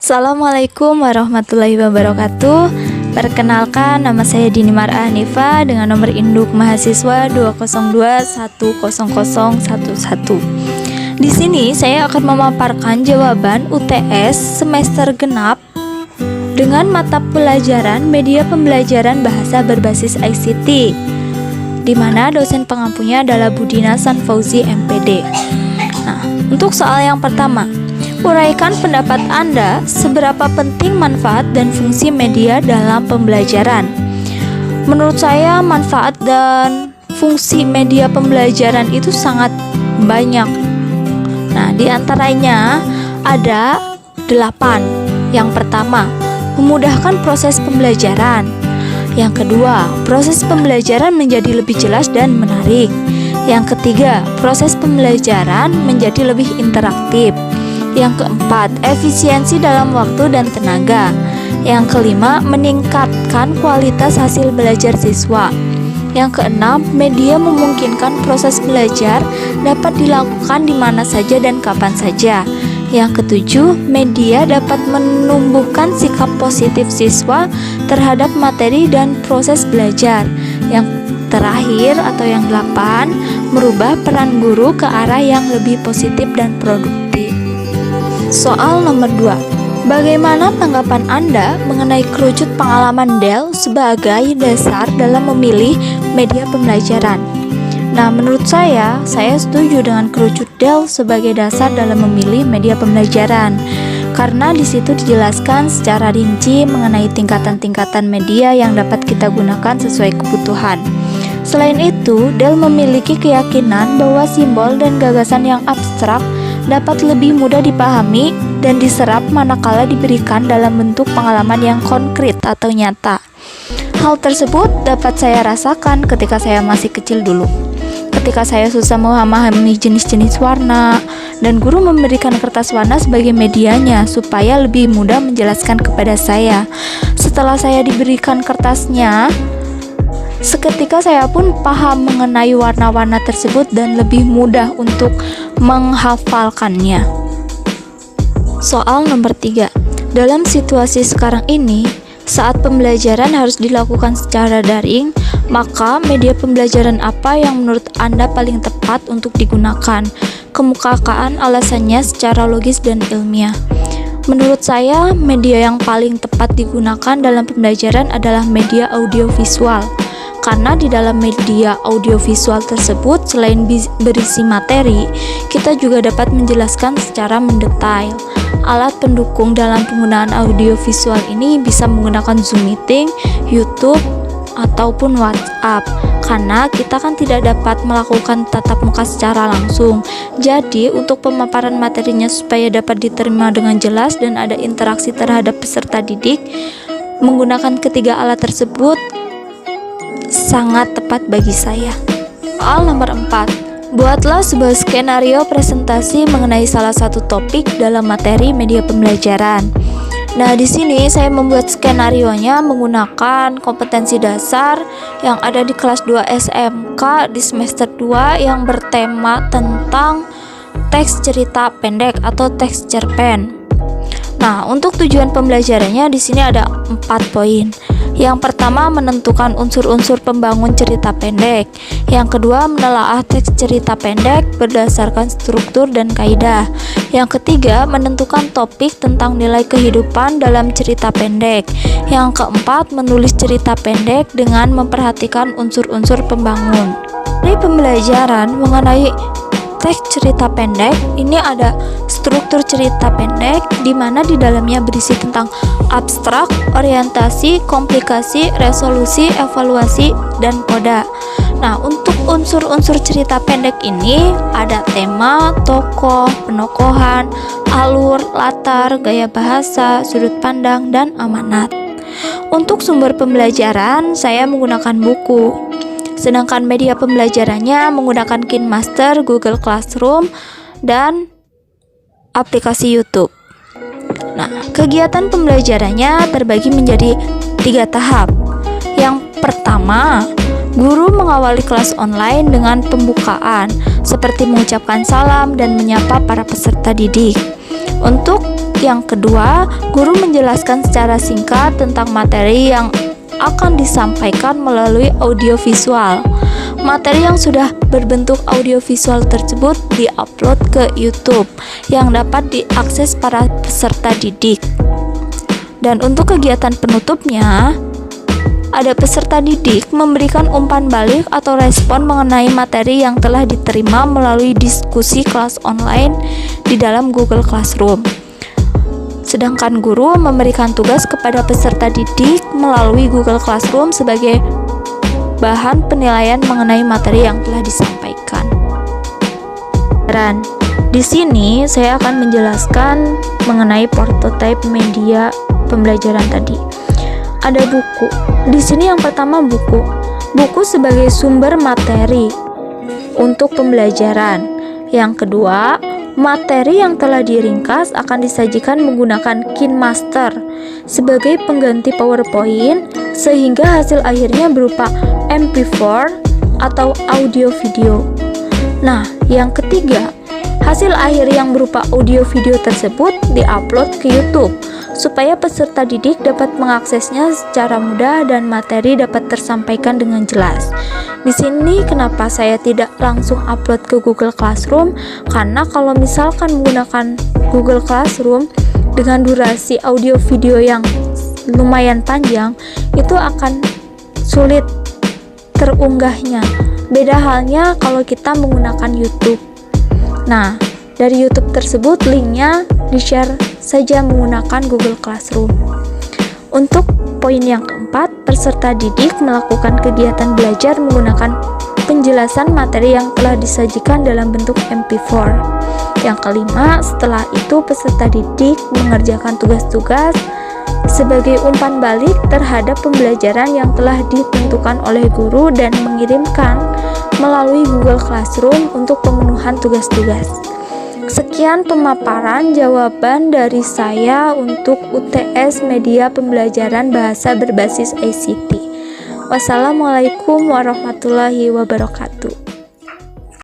Assalamualaikum warahmatullahi wabarakatuh. Perkenalkan, nama saya Dini Mar'a Hanifa dengan nomor induk mahasiswa 202100011. Di sini saya akan memaparkan jawaban UTS semester genap dengan mata pelajaran media pembelajaran bahasa berbasis ICT, di mana dosen pengampunya adalah Budina Sanfauzi MPD. Nah, untuk soal yang pertama, uraikan pendapat Anda seberapa penting manfaat dan fungsi media dalam pembelajaran. Menurut saya manfaat dan fungsi media pembelajaran itu sangat banyak. Nah, di antaranya ada 8. Yang pertama, memudahkan proses pembelajaran. Yang kedua, proses pembelajaran menjadi lebih jelas dan menarik. Yang ketiga, proses pembelajaran menjadi lebih interaktif. Yang keempat, efisiensi dalam waktu dan tenaga. Yang kelima, meningkatkan kualitas hasil belajar siswa. Yang keenam, media memungkinkan proses belajar dapat dilakukan di mana saja dan kapan saja. Yang ketujuh, media dapat menumbuhkan sikap positif siswa terhadap materi dan proses belajar. Yang terakhir atau yang 8, merubah peran guru ke arah yang lebih positif dan produktif. Soal nomor 2. Bagaimana tanggapan Anda mengenai kerucut pengalaman Dell sebagai dasar dalam memilih media pembelajaran? Nah, menurut saya setuju dengan kerucut Dell sebagai dasar dalam memilih media pembelajaran, karena di situ dijelaskan secara rinci mengenai tingkatan-tingkatan media yang dapat kita gunakan sesuai kebutuhan. Selain itu, Dell memiliki keyakinan bahwa simbol dan gagasan yang abstrak dapat lebih mudah dipahami dan diserap manakala diberikan dalam bentuk pengalaman yang konkret atau nyata. Hal tersebut dapat saya rasakan ketika saya masih kecil dulu. Ketika saya susah memahami jenis-jenis warna, dan guru memberikan kertas warna sebagai medianya supaya lebih mudah menjelaskan kepada saya. Setelah saya diberikan kertasnya, seketika saya pun paham mengenai warna-warna tersebut dan lebih mudah untuk menghafalkannya. Soal nomor 3. Dalam situasi sekarang ini, saat pembelajaran harus dilakukan secara daring, maka media pembelajaran apa yang menurut Anda paling tepat untuk digunakan? Kemukakan alasannya secara logis dan ilmiah. Menurut saya, media yang paling tepat digunakan dalam pembelajaran adalah media audiovisual. Karena di dalam media audiovisual tersebut, selain berisi materi, kita juga dapat menjelaskan secara mendetail. Alat pendukung dalam penggunaan audiovisual ini bisa menggunakan Zoom Meeting, YouTube, ataupun WhatsApp. Karena kita kan tidak dapat melakukan tatap muka secara langsung. Jadi, untuk pemaparan materinya supaya dapat diterima dengan jelas dan ada interaksi terhadap peserta didik, menggunakan ketiga alat tersebut sangat tepat bagi saya. Soal nomor 4. Buatlah sebuah skenario presentasi mengenai salah satu topik dalam materi media pembelajaran. Nah, di sini saya membuat skenarionya menggunakan kompetensi dasar yang ada di kelas 2 SMK di semester 2 yang bertema tentang teks cerita pendek atau teks cerpen. Nah, untuk tujuan pembelajarannya di sini ada 4 poin. Yang pertama, menentukan unsur-unsur pembangun cerita pendek. Yang kedua, menelaah teks cerita pendek berdasarkan struktur dan kaidah. Yang ketiga, menentukan topik tentang nilai kehidupan dalam cerita pendek. Yang keempat, menulis cerita pendek dengan memperhatikan unsur-unsur pembangun. Dari pembelajaran mengenai teks cerita pendek, ini ada struktur cerita pendek di mana di dalamnya berisi tentang abstrak, orientasi, komplikasi, resolusi, evaluasi, dan koda. Nah, untuk unsur-unsur cerita pendek ini ada tema, tokoh, penokohan, alur, latar, gaya bahasa, sudut pandang, dan amanat. Untuk sumber pembelajaran, saya menggunakan buku. Sedangkan media pembelajarannya menggunakan KineMaster, Google Classroom, dan aplikasi YouTube. Nah, kegiatan pembelajarannya terbagi menjadi 3 tahap. Yang pertama, guru mengawali kelas online dengan pembukaan, seperti mengucapkan salam dan menyapa para peserta didik. Untuk Yang kedua, guru menjelaskan secara singkat tentang materi yang akan disampaikan melalui audiovisual. Materi yang sudah berbentuk audiovisual tersebut diupload ke YouTube yang dapat diakses para peserta didik. Dan untuk kegiatan penutupnya, ada peserta didik memberikan umpan balik atau respon mengenai materi yang telah diterima melalui diskusi kelas online di dalam Google Classroom. Sedangkan guru memberikan tugas kepada peserta didik melalui Google Classroom sebagai bahan penilaian mengenai materi yang telah disampaikan. Dan di sini saya akan menjelaskan mengenai prototipe media pembelajaran tadi. Ada buku. Di sini yang pertama buku. Buku sebagai sumber materi untuk pembelajaran. Yang kedua, materi yang telah diringkas akan disajikan menggunakan KineMaster sebagai pengganti PowerPoint sehingga hasil akhirnya berupa MP4 atau audio video. Nah, yang ketiga, hasil akhir yang berupa audio video tersebut diupload ke YouTube supaya peserta didik dapat mengaksesnya secara mudah dan materi dapat tersampaikan dengan jelas. Di sini kenapa saya tidak langsung upload ke Google Classroom? Karena kalau misalkan menggunakan Google Classroom dengan durasi audio video yang lumayan panjang, itu akan sulit terunggahnya. Beda halnya kalau kita menggunakan YouTube. Nah, dari YouTube tersebut linknya di-share saja menggunakan Google Classroom. Untuk poin yang keempat, peserta didik melakukan kegiatan belajar menggunakan penjelasan materi yang telah disajikan dalam bentuk MP4. Yang kelima, setelah itu peserta didik mengerjakan tugas-tugas sebagai umpan balik terhadap pembelajaran yang telah ditentukan oleh guru dan mengirimkan melalui Google Classroom untuk pemenuhan tugas-tugas. Sekian pemaparan jawaban dari saya untuk UTS Media Pembelajaran Bahasa Berbasis ICT. Wassalamualaikum warahmatullahi wabarakatuh.